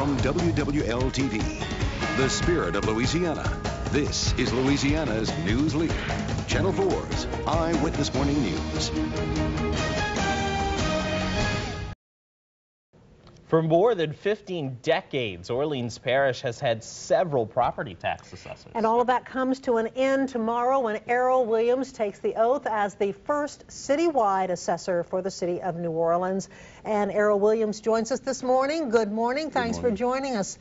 from WWL TV, the spirit of Louisiana. This is Louisiana's news leader, Channel 4's Eyewitness Morning News. For more than 15 decades, Orleans Parish has had several property tax assessors. And all of that comes to an end tomorrow when Erroll Williams takes the oath as the first citywide assessor for the city of New Orleans. And Erroll Williams joins us this morning. Good morning. Thanks for joining us.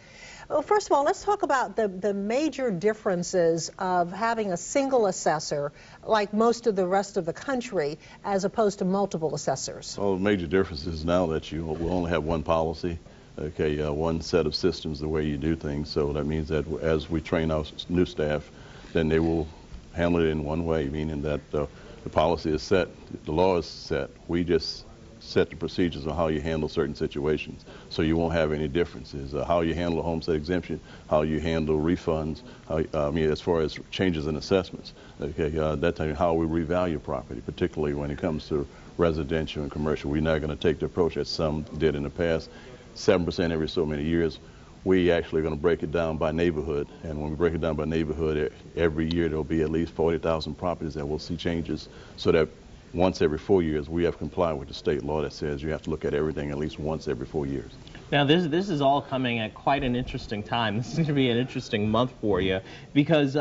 Well, first of all, let's talk about the major differences of having a single assessor, like most of the rest of the country, as opposed to multiple assessors. Well, the major difference is now that you will only have one policy, okay, one set of systems, the way you do things. So that means that as we train our new staff, then they will handle it in one way, meaning that the policy is set, the law is set. We just set the procedures on how you handle certain situations, so you won't have any differences. How you handle a homestead exemption, how you handle refunds, as far as changes in assessments. Okay, that time, how we revalue property, particularly when it comes to residential and commercial. We're not going to take the approach that some did in the past, 7% every so many years. We actually are going to break it down by neighborhood, and when we break it down by neighborhood, every year there will be at least 40,000 properties that will see changes, so that once every 4 years, we have complied with the state law that says you have to look at everything at least once every 4 years. Now, this is all coming at quite an interesting time. This is going to be an interesting month for you because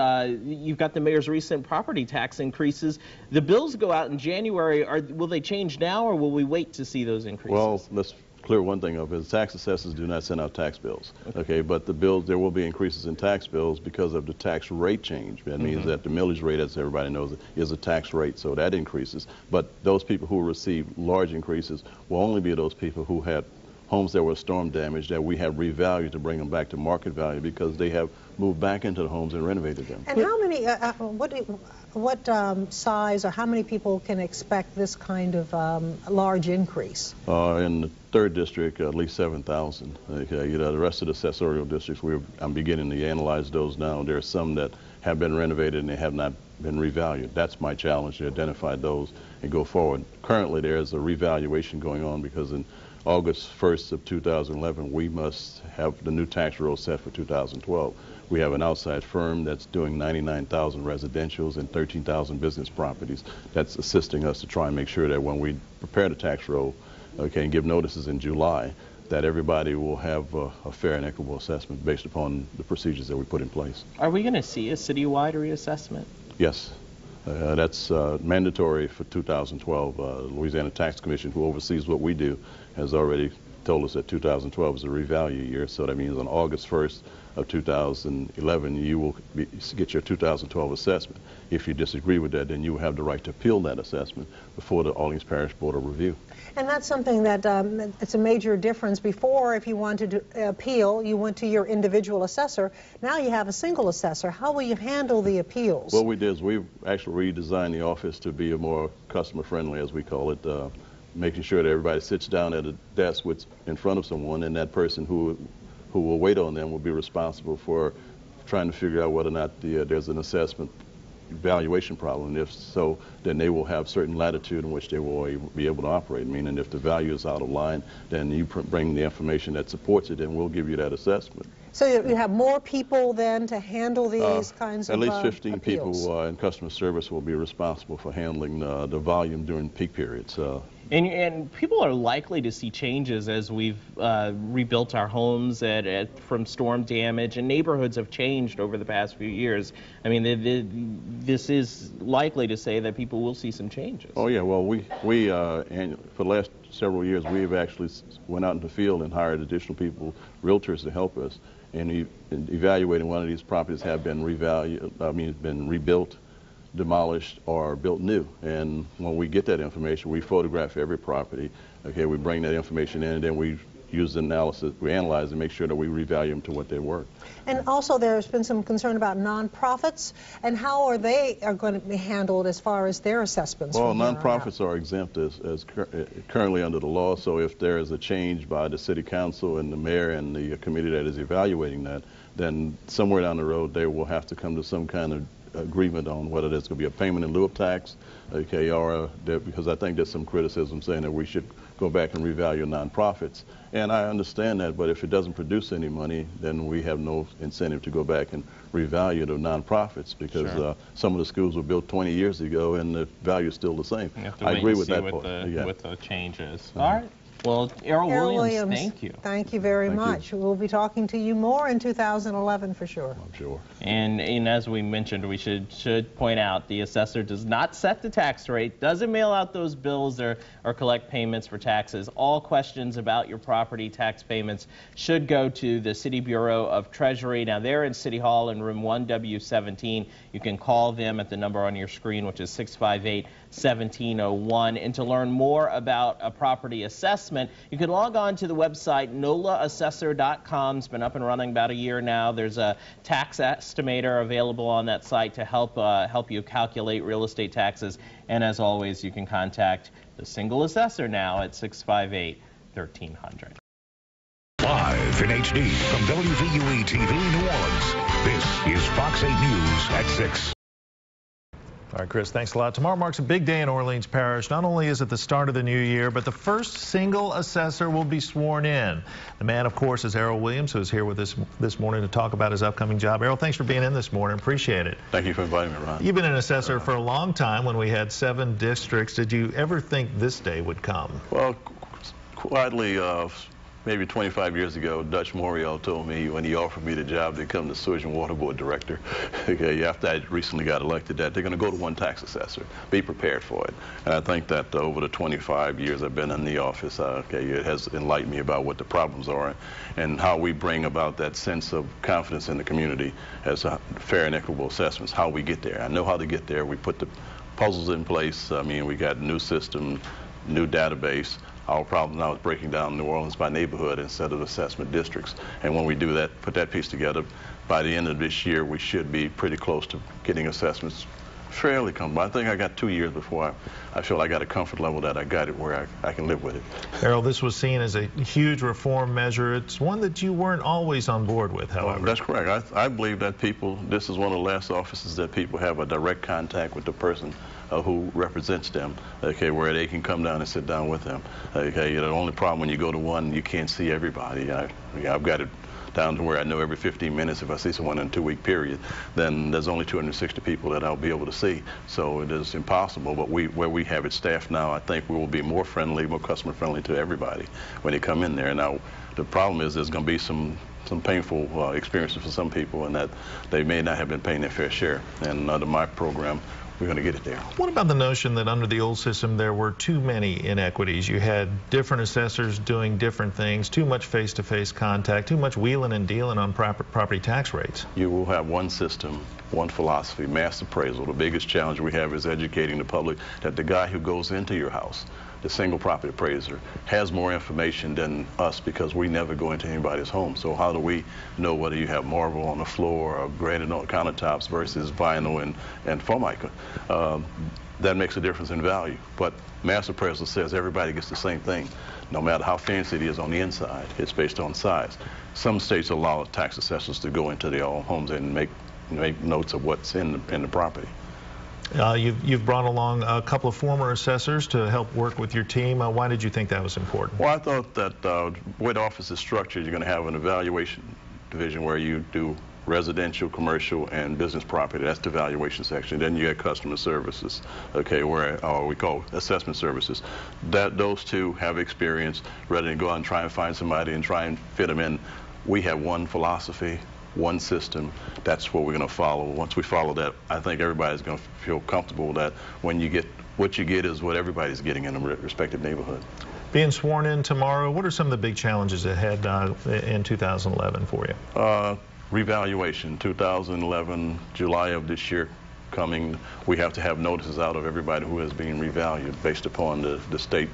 you've got the mayor's recent property tax increases. The bills go out in January. Will they change now, or will we wait to see those increases? Well, let's clear one thing up, is tax assessors do not send out tax bills. Okay, but the bills, there will be increases in tax bills because of the tax rate change. That means that the millage rate, as everybody knows, is a tax rate, so that increases. But those people who receive large increases will only be those people who had homes that were storm damaged that we have revalued to bring them back to market value because they have moved back into the homes and renovated them. And how many, what size or how many people can expect this kind of large increase? In the 3rd district, at least 7,000. Okay, the rest of the assessorial districts, I'm beginning to analyze those now. There are some that have been renovated and they have not been revalued. That's my challenge, to identify those and go forward. Currently, there's a revaluation going on because in August 1st of 2011, we must have the new tax roll set for 2012. We have an outside firm that's doing 99,000 residentials and 13,000 business properties that's assisting us to try and make sure that when we prepare the tax roll, okay, and give notices in July, that everybody will have a fair and equitable assessment based upon the procedures that we put in place. Are we going to see a citywide reassessment? Yes. That's mandatory for 2012. Louisiana Tax Commission, who oversees what we do, has already told us that 2012 is a revalue year, so that means on August 1st of 2011 you will get your 2012 assessment. If you disagree with that, then you will have the right to appeal that assessment before the Orleans Parish Board of Review. And that's something that it's a major difference. Before, if you wanted to appeal, you went to your individual assessor. Now you have a single assessor. How will you handle the appeals? What we did is we actually redesigned the office to be a more customer-friendly, as we call it, making sure that everybody sits down at a desk in front of someone, and that person who will wait on them will be responsible for trying to figure out whether or not there's an assessment valuation problem, and if so, then they will have certain latitude in which they will be able to operate, meaning if the value is out of line, then you bring the information that supports it and we'll give you that assessment. So you have more people then to handle these kinds of At least 15 appeals. people in customer service will be responsible for handling the volume during peak periods. And people are likely to see changes as we've rebuilt our homes from storm damage, and neighborhoods have changed over the past few years. I mean, this is likely to say that people will see some changes. Oh yeah, well and for the last several years we've actually went out into the field and hired additional people, realtors, to help us in evaluating one of these properties have been been rebuilt, demolished, or built new. And when we get that information, we photograph every property. Okay, we bring that information in, and then we use the analysis, we analyze and make sure that we revalue them to what they're worth. And also there's been some concern about nonprofits, and how they are going to be handled as far as their assessments. Well, nonprofits are exempt as currently under the law, so if there is a change by the city council and the mayor and the committee that is evaluating that, then somewhere down the road they will have to come to some kind of agreement on whether there's going to be a payment in lieu of tax, okay, or because I think there's some criticism saying that we should go back and revalue nonprofits. And I understand that, but if it doesn't produce any money, then we have no incentive to go back and revalue the nonprofits, because Sure. some of the schools were built 20 years ago and the value is still the same. I agree with that what part. with the changes. All right. Well, Erroll Williams, thank you. Thank you very much. We'll be talking to you more in 2011 for sure. I'm sure. And as we mentioned, we should point out the assessor does not set the tax rate, doesn't mail out those bills or collect payments for taxes. All questions about your property tax payments should go to the City Bureau of Treasury. Now, they're in City Hall in room 1W17. You can call them at the number on your screen, which is 658-1701. And to learn more about a property assessment, you can log on to the website nolaassessor.com. It's been up and running about a year now. There's a tax estimator available on that site to help you calculate real estate taxes. And as always, you can contact the single assessor now at 658-1300. Live in HD from WWL TV New Orleans, this is Fox 8 News at 6. All right, Chris, thanks a lot. Tomorrow marks a big day in Orleans Parish. Not only is it the start of the new year, but the first single assessor will be sworn in. The man, of course, is Erroll Williams, who is here with us this morning to talk about his upcoming job. Erroll, thanks for being in this morning. Appreciate it. Thank you for inviting me, Ron. You've been an assessor for a long time. When we had 7 districts, did you ever think this day would come? Well, quietly, maybe 25 years ago, Dutch Morial told me when he offered me the job to become the Sewage and Water Board Director, okay, after I recently got elected, that they're going to go to one tax assessor. Be prepared for it. And I think that over the 25 years I've been in the office, okay, it has enlightened me about what the problems are and how we bring about that sense of confidence in the community as fair and equitable assessments, how we get there. I know how to get there. We put the puzzles in place. I mean, we got new system, new database. Our problem now is breaking down New Orleans by neighborhood instead of assessment districts. And when we do that, put that piece together, by the end of this year, we should be pretty close to getting assessments fairly comfortable. I think I got 2 years before I feel I got a comfort level that I got it where I can live with it. Erroll, this was seen as a huge reform measure. It's one that you weren't always on board with, however. That's correct. I believe that this is one of the last offices that people have a direct contact with the person who represents them, okay, where they can come down and sit down with them. Okay, the only problem when you go to one, you can't see everybody. I've got it down to where I know every 15 minutes if I see someone in a 2-week period, then there's only 260 people that I'll be able to see. So it is impossible, but where we have it staffed now, I think we will be more friendly, more customer friendly to everybody when they come in there. Now, the problem is there's going to be some painful experiences for some people, and that they may not have been paying their fair share. And under my program, we're going to get it there. What about the notion that under the old system there were too many inequities? You had different assessors doing different things, too much face-to-face contact, too much wheeling and dealing on property tax rates. You will have one system, one philosophy, mass appraisal. The biggest challenge we have is educating the public that the guy who goes into your house, the single property appraiser, has more information than us because we never go into anybody's home. So how do we know whether you have marble on the floor or granite on countertops versus vinyl and formica? That makes a difference in value. But mass appraisal says everybody gets the same thing, no matter how fancy it is on the inside. It's based on size. Some states allow tax assessors to go into their own homes and make notes of what's in the property. You've brought along a couple of former assessors to help work with your team. Why did you think that was important? Well, I thought that the way the office is structured, you're going to have an evaluation division where you do residential, commercial, and business property. That's the evaluation section. Then you have customer services, okay, where we call assessment services. Those two have experience rather than go out and try and find somebody and try and fit them in. We have one philosophy, one system. That's what we're going to follow. Once we follow that, I think everybody's going to feel comfortable that when you get what you get is what everybody's getting in a respective neighborhood. Being sworn in tomorrow, what are some of the big challenges ahead in 2011 for you? Revaluation. 2011, July of this year coming, we have to have notices out of everybody who is being revalued based upon the state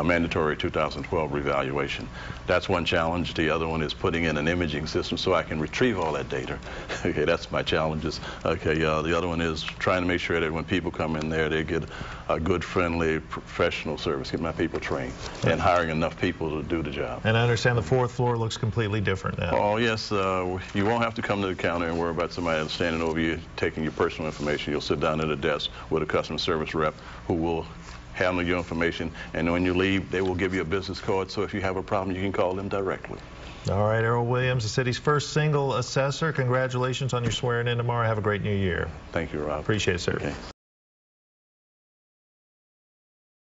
mandatory 2012 revaluation. That's one challenge. The other one is putting in an imaging system so I can retrieve all that data. Okay, that's my challenges. Okay, the other one is trying to make sure that when people come in there, they get a good, friendly, professional service, get my people trained, and hiring enough people to do the job. And I understand the 4th floor looks completely different now. Oh, yes. You won't have to come to the counter and worry about somebody standing over you, taking your personal information. You'll sit down at a desk with a customer service rep who will handle your information, and when you leave, they will give you a business card, so if you have a problem, you can call them directly. All right, Erroll Williams, the city's first single assessor. Congratulations on your swearing in tomorrow. Have a great new year. Thank you, Rob. Appreciate it, sir. Okay.